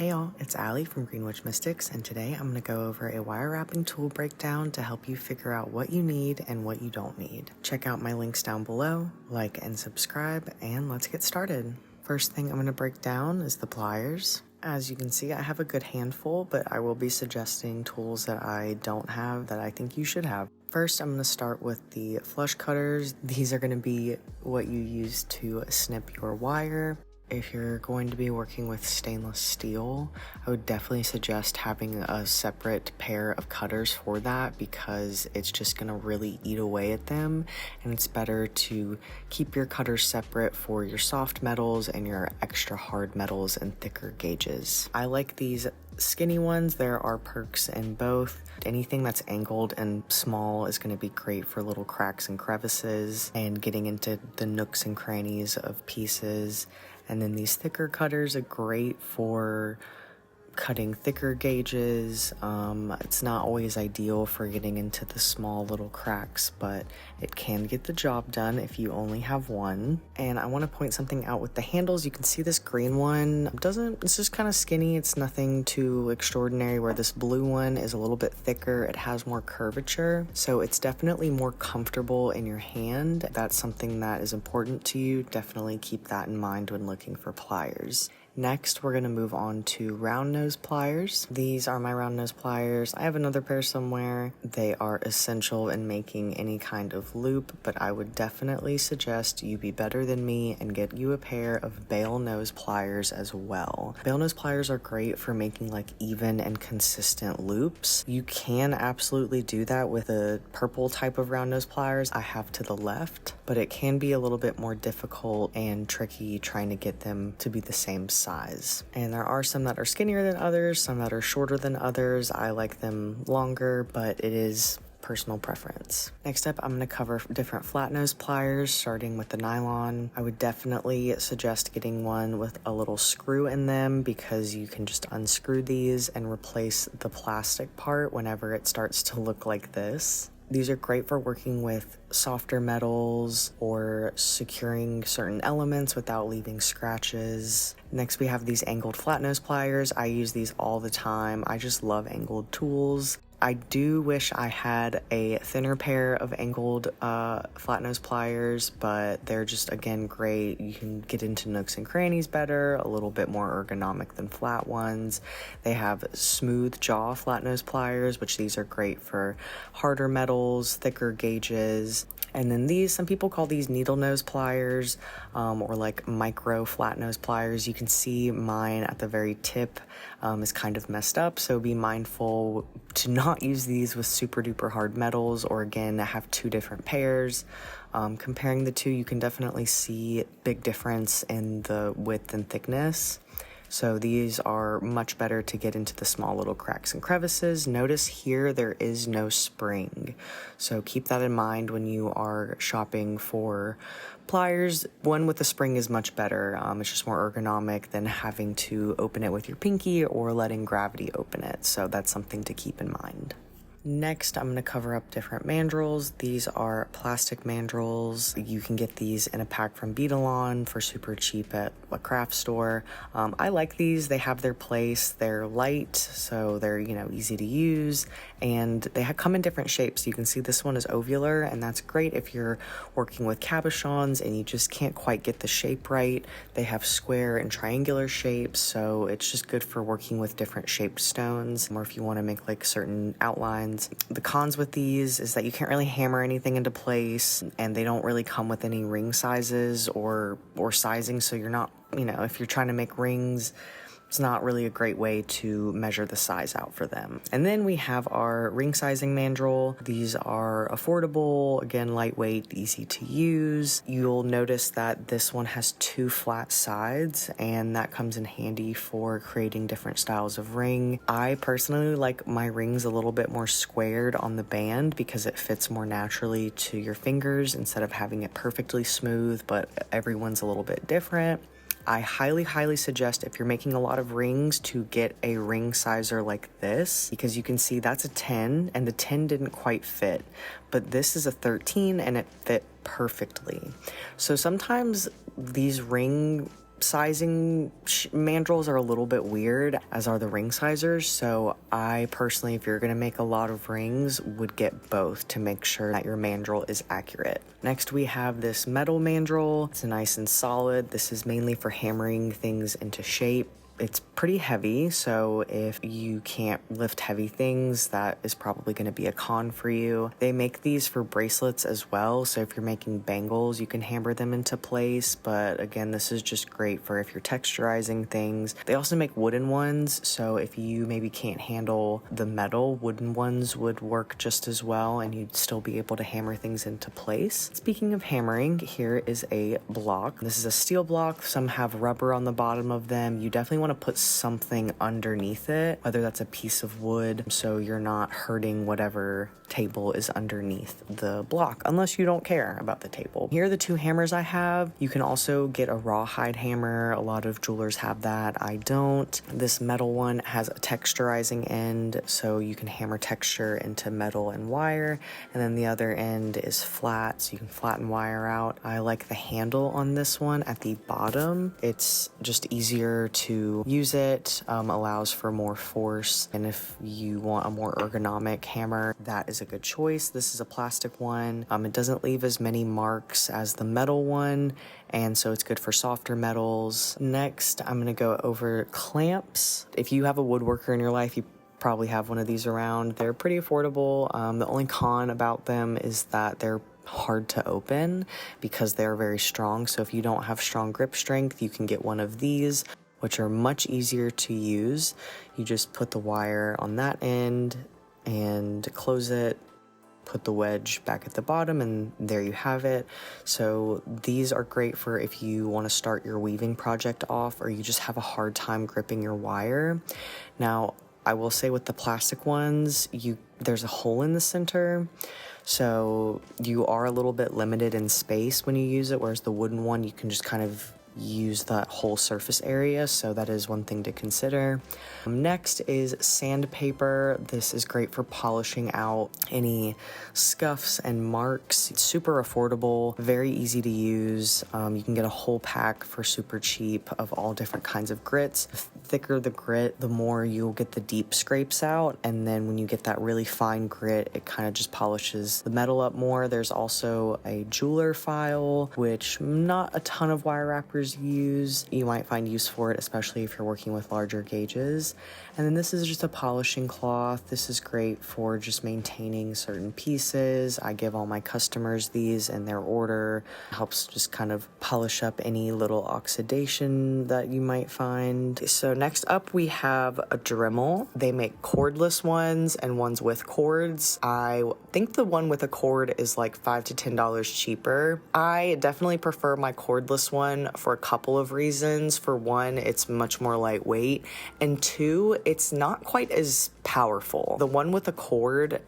Hey y'all, it's Allie from Green Witch Mystics, and today I'm going to go over a wire wrapping tool breakdown to help you figure out what you need and what you don't need. Check out my links down below, like and subscribe, and let's get started. First thing I'm going to break down is the pliers. As you can see, I have a good handful, but I will be suggesting tools that I don't have that I think you should have. First, I'm going to start with the flush cutters. These are going to be what you use to snip your wire. If you're going to be working with stainless steel, I would definitely suggest having a separate pair of cutters for that because it's just going to really eat away at them, and it's better to keep your cutters separate for your soft metals and your extra hard metals and thicker gauges. I like these skinny ones. There are perks in both. Anything that's angled and small is going to be great for little cracks and crevices and getting into the nooks and crannies of pieces. And then these thicker cutters are great for cutting thicker gauges. It's not always ideal for getting into the small little cracks, but it can get the job done if you only have one. And I want to point something out with the handles. You can see this green one it's just kind of skinny. It's nothing too extraordinary, where this blue one is a little bit thicker. It has more curvature, so it's definitely more comfortable in your hand. If that's something that is important to you, definitely keep that in mind when looking for pliers. Next, we're going to move on to round nose pliers. These are my round nose pliers. I have another pair somewhere. They are essential in making any kind of loop, but I would definitely suggest you be better than me and get you a pair of bail nose pliers as well. Bail nose pliers are great for making like even and consistent loops. You can absolutely do that with a purple type of round nose pliers I have to the left, but it can be a little bit more difficult and tricky trying to get them to be the same size. And there are some that are skinnier than others, some that are shorter than others. I like them longer, but it is personal preference. Next up, I'm going to cover different flat nose pliers, starting with the nylon. I would definitely suggest getting one with a little screw in them because you can just unscrew these and replace the plastic part whenever it starts to look like this. These are great for working with softer metals or securing certain elements without leaving scratches. Next, we have these angled flat nose pliers. I use these all the time. I just love angled tools. I do wish I had a thinner pair of angled flat nose pliers, but they're just, again, great. You can get into nooks and crannies better, a little bit more ergonomic than flat ones. They have smooth jaw flat nose pliers, which these are great for harder metals, thicker gauges. And then these, some people call these needle nose pliers or like micro flat nose pliers. You can see mine at the very tip is kind of messed up, so be mindful to not use these with super duper hard metals, or again, have two different pairs. Comparing the two, you can definitely see big difference in the width and thickness. So these are much better to get into the small little cracks and crevices. Notice here there is no spring, so keep that in mind when you are shopping for pliers. One with a spring is much better. It's just more ergonomic than having to open it with your pinky or letting gravity open it, so that's something to keep in mind. Next, I'm going to cover up different mandrels. These are plastic mandrels. You can get these in a pack from Beadalon for super cheap at a craft store. I like these. They have their place. They're light, so they're, easy to use, and they come in different shapes. You can see this one is ovular, and that's great if you're working with cabochons and you just can't quite get the shape right. They have square and triangular shapes, so it's just good for working with different shaped stones, or if you want to make like certain outlines. The cons with these is that you can't really hammer anything into place, and they don't really come with any ring sizes or sizing, so you're not, if you're trying to make rings, it's not really a great way to measure the size out for them. And then we have our ring sizing mandrel. These are affordable, again, lightweight, easy to use. You'll notice that this one has two flat sides, and that comes in handy for creating different styles of ring. I personally like my rings a little bit more squared on the band because it fits more naturally to your fingers instead of having it perfectly smooth, but everyone's a little bit different. I highly, highly suggest if you're making a lot of rings to get a ring sizer like this, because you can see that's a 10 and the 10 didn't quite fit, but this is a 13 and it fit perfectly. So sometimes these ring sizing mandrels are a little bit weird, as are the ring sizers. So I personally, if you're gonna make a lot of rings, would get both to make sure that your mandrel is accurate. Next, we have this metal mandrel. It's nice and solid. This is mainly for hammering things into shape. It's pretty heavy, so if you can't lift heavy things, that is probably going to be a con for you. They make these for bracelets as well, so if you're making bangles, you can hammer them into place, but again, this is just great for if you're texturizing things. They also make wooden ones, so if you maybe can't handle the metal, wooden ones would work just as well, and you'd still be able to hammer things into place. Speaking of hammering, here is a block. This is a steel block. Some have rubber on the bottom of them. You definitely want to put something underneath it, whether that's a piece of wood, so you're not hurting whatever table is underneath the block, unless you don't care about the table. Here are the two hammers I have. You can also get a rawhide hammer. A lot of jewelers have that. I don't. This metal one has a texturizing end, so you can hammer texture into metal and wire, and then the other end is flat, so you can flatten wire out. I like the handle on this one at the bottom. It's just easier to use it, allows for more force, and if you want a more ergonomic hammer, that is a good choice. This is a plastic one. It doesn't leave as many marks as the metal one, and so it's good for softer metals. Next, I'm going to go over clamps. If you have a woodworker in your life, you probably have one of these around. They're pretty affordable. The only con about them is that they're hard to open because they're very strong. So if you don't have strong grip strength, you can get one of these, which are much easier to use. You just put the wire on that end and close it, put the wedge back at the bottom, and there you have it. So these are great for if you want to start your weaving project off, or you just have a hard time gripping your wire. Now, I will say with the plastic ones, there's a hole in the center, so you are a little bit limited in space when you use it, whereas the wooden one, you can just kind of use that whole surface area, so that is one thing to consider. Next is sandpaper. This is great for polishing out any scuffs and marks. It's super affordable, very easy to use. You can get a whole pack for super cheap of all different kinds of grits. The thicker the grit, the more you'll get the deep scrapes out, and then when you get that really fine grit, it kind of just polishes the metal up more. There's also a jeweler file, which not a ton of wire wrappers use. You might find use for it, especially if you're working with larger gauges. And then this is just a polishing cloth. This is great for just maintaining certain pieces. I give all my customers these in their order. It helps just kind of polish up any little oxidation that you might find. So next up we have a Dremel. They make cordless ones and ones with cords. I think the one with a cord is like $5 to $10 cheaper. I definitely prefer my cordless one for a couple of reasons. For one, it's much more lightweight, and two, it's not quite as powerful. The one with a cord,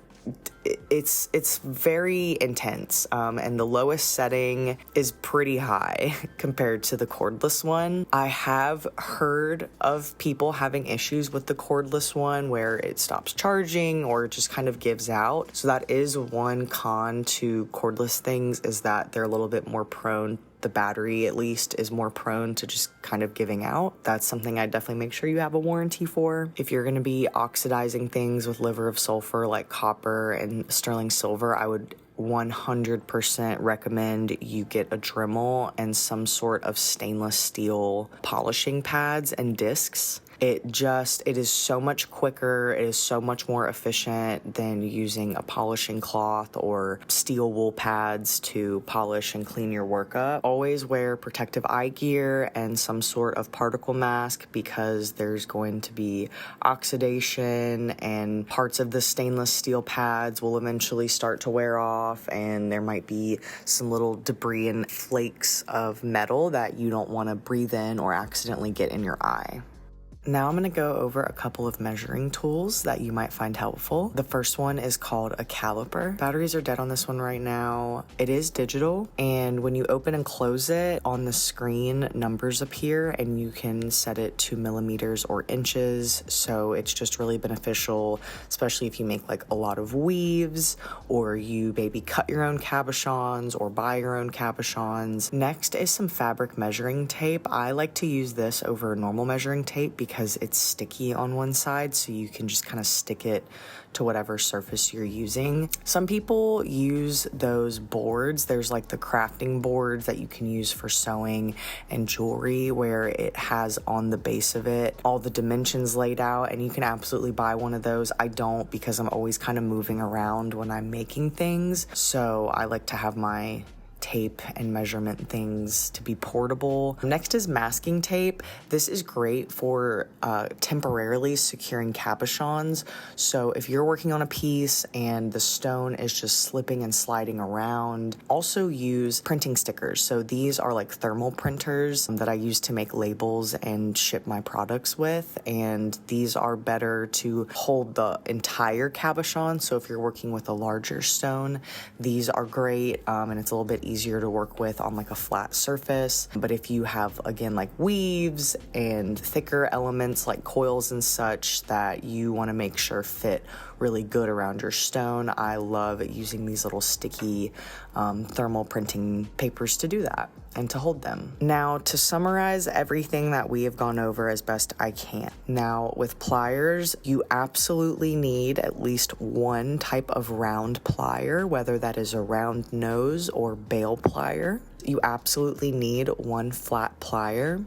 it's very intense, and the lowest setting is pretty high compared to the cordless one. I have heard of people having issues with the cordless one where it stops charging or it just kind of gives out. So that is one con to cordless things, is that they're a little bit more prone, the battery at least is more prone to just kind of giving out. That's something I'd definitely make sure you have a warranty for. If you're going to be oxidizing things with liver of sulfur like copper and sterling silver, I would 100% recommend you get a Dremel and some sort of stainless steel polishing pads and discs. It is so much quicker, it is so much more efficient than using a polishing cloth or steel wool pads to polish and clean your work up. Always wear protective eye gear and some sort of particle mask, because there's going to be oxidation and parts of the stainless steel pads will eventually start to wear off, and there might be some little debris and flakes of metal that you don't want to breathe in or accidentally get in your eye. Now I'm going to go over a couple of measuring tools that you might find helpful. The first one is called a caliper. Batteries are dead on this one right now. It is digital, and when you open and close it, on the screen numbers appear and you can set it to millimeters or inches. So it's just really beneficial, especially if you make like a lot of weaves or you maybe cut your own cabochons or buy your own cabochons. Next is some fabric measuring tape. I like to use this over normal measuring tape because it's sticky on one side, so you can just kind of stick it to whatever surface you're using. Some people use those boards. There's like the crafting boards that you can use for sewing and jewelry, where it has on the base of it all the dimensions laid out, and you can absolutely buy one of those. I don't, because I'm always kind of moving around when I'm making things, so I like to have my tape and measurement things to be portable. Next is masking tape. This is great for temporarily securing cabochons. So if you're working on a piece and the stone is just slipping and sliding around, also use printing stickers. So these are like thermal printers that I use to make labels and ship my products with, and these are better to hold the entire cabochon. So if you're working with a larger stone, these are great, and it's a little bit easier to work with on like a flat surface. But if you have, again, like weaves and thicker elements like coils and such that you want to make sure fit really good around your stone, I love using these little sticky thermal printing papers to do that and to hold them. Now, to summarize everything that we have gone over as best I can. Now, with pliers, you absolutely need at least one type of round plier, whether that is a round nose or bale plier. You absolutely need one flat plier,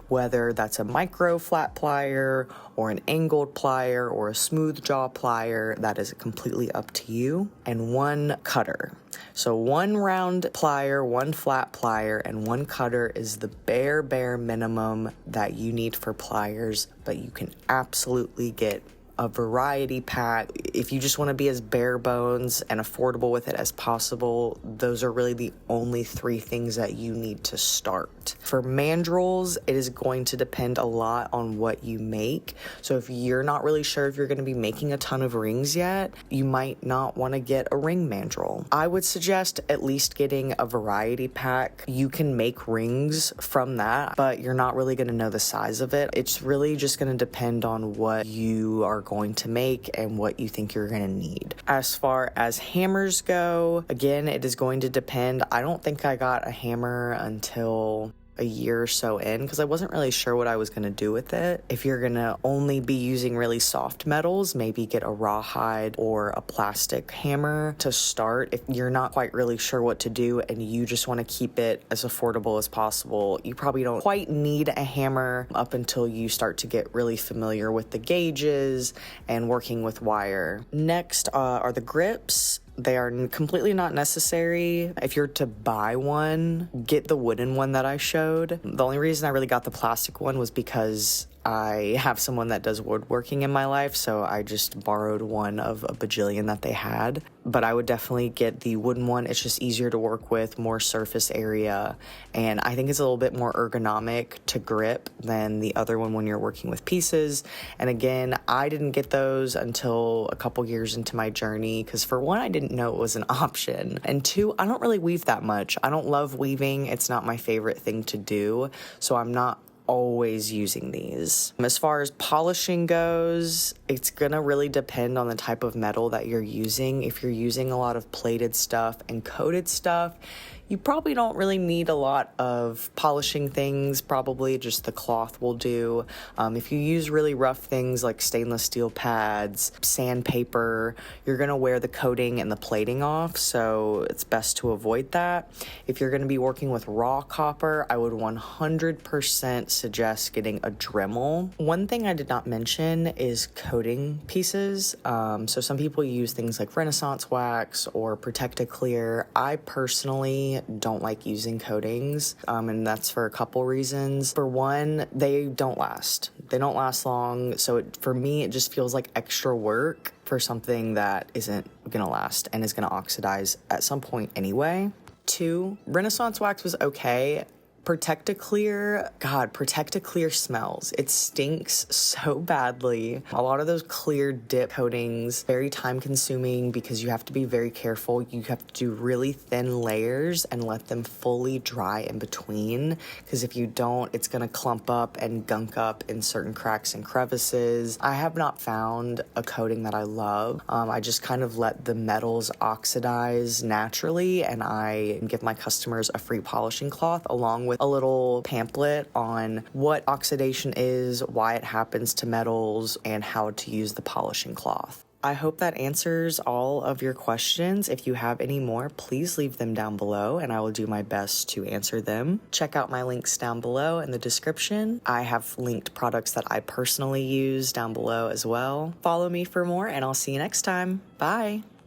whether that's a micro flat plier or an angled plier or a smooth jaw plier. That is completely up to you. And one cutter. So one round plier, one flat plier, and one cutter is the bare minimum that you need for pliers, but you can absolutely get a variety pack. If you just want to be as bare bones and affordable with it as possible, those are really the only three things that you need to start. For mandrels, it is going to depend a lot on what you make. So if you're not really sure if you're going to be making a ton of rings yet, you might not want to get a ring mandrel. I would suggest at least getting a variety pack. You can make rings from that, but you're not really going to know the size of it. It's really just going to depend on what you are going to make and what you think you're going to need. As far as hammers go, again, it is going to depend. I don't think I got a hammer until a year or so in, because I wasn't really sure what I was going to do with it. If you're going to only be using really soft metals, maybe get a rawhide or a plastic hammer to start. If you're not quite really sure what to do and you just want to keep it as affordable as possible, you probably don't quite need a hammer up until you start to get really familiar with the gauges and working with wire. Next are the grips. They are completely not necessary. If you're to buy one, get the wooden one that I showed. The only reason I really got the plastic one was because I have someone that does woodworking in my life, so I just borrowed one of a bajillion that they had. But I would definitely get the wooden one. It's just easier to work with, more surface area, and I think it's a little bit more ergonomic to grip than the other one when you're working with pieces. And again, I didn't get those until a couple years into my journey, because for one, I didn't know it was an option, and two, I don't really weave that much. I don't love weaving. It's not my favorite thing to do, so I'm not always using these. As far as polishing goes, it's gonna really depend on the type of metal that you're using. If you're using a lot of plated stuff and coated stuff, you probably don't really need a lot of polishing things. Probably just the cloth will do. If you use really rough things like stainless steel pads, sandpaper, you're gonna wear the coating and the plating off, so it's best to avoid that. If you're gonna be working with raw copper, I would 100% suggest getting a Dremel. One thing I did not mention is coating pieces. So some people use things like Renaissance wax or Protecta Clear. I personally don't like using coatings, and that's for a couple reasons. For one, they don't last. They don't last long, so for me, it just feels like extra work for something that isn't gonna last and is gonna oxidize at some point anyway. Two, Renaissance wax was okay. Protect-A-Clear, God, Protect-A-Clear smells. It stinks so badly. A lot of those clear dip coatings, very time consuming because you have to be very careful. You have to do really thin layers and let them fully dry in between, because if you don't, it's gonna clump up and gunk up in certain cracks and crevices. I have not found a coating that I love. I just kind of let the metals oxidize naturally, and I give my customers a free polishing cloth along with a little pamphlet on what oxidation is, why it happens to metals, and how to use the polishing cloth. I hope that answers all of your questions. If you have any more, please leave them down below and I will do my best to answer them. Check out my links down below in the description. I have linked products that I personally use down below as well. Follow me for more and I'll see you next time. Bye.